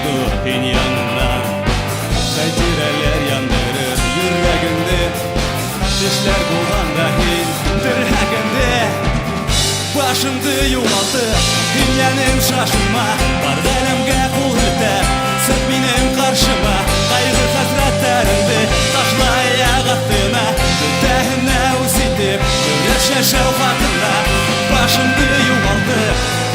oldu hin yanına. Seytireler yandırır yüreğimde, dişler bulanda hin dirhegimde. Başımdı yuvaldı dünyanın şaşırma, var elimge kul yeter sık benim karşıma. Kaygı hasretlerimdi taşla ayak attığına, dehine uzitip güreşe şevkatına. Başımdı yuvaldı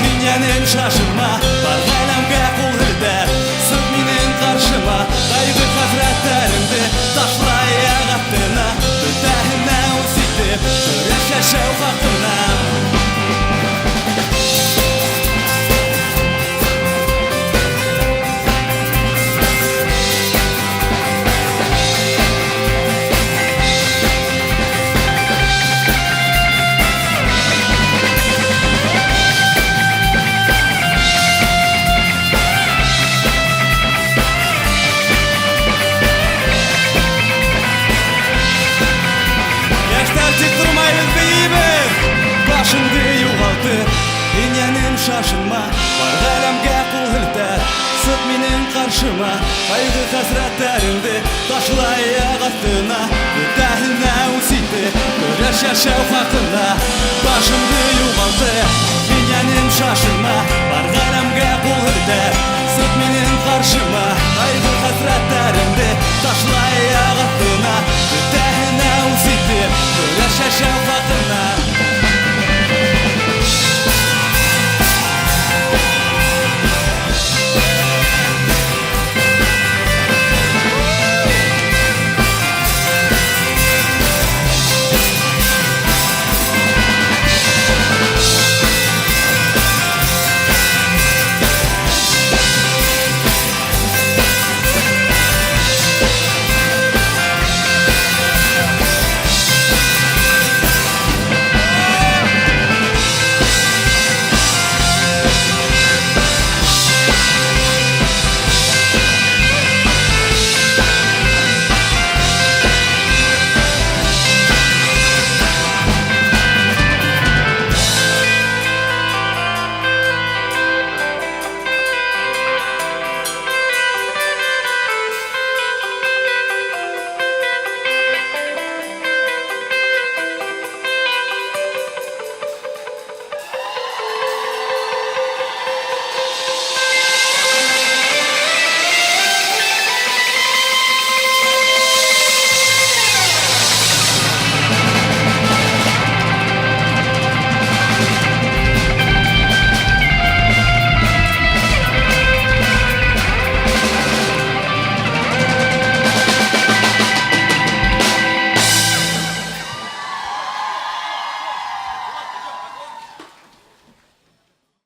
dünyanın şaşırma, var elimge kul yeter sık benim karşıma. Kaygı hasretlerimdi taşla ayak attığına, dehine uzitip güreşe şevkatına. Başımdı yuvaldı dünyanın şaşırma, var elimge kul yeter sık benim karşıma. Kaygı hasretlerimdi taşla ayak attığına, dehine uzitip güreşe şevkatına. Başımdı yuvaldı dünyanın şaşırma, var elimge kul yeter sık benim karşıma.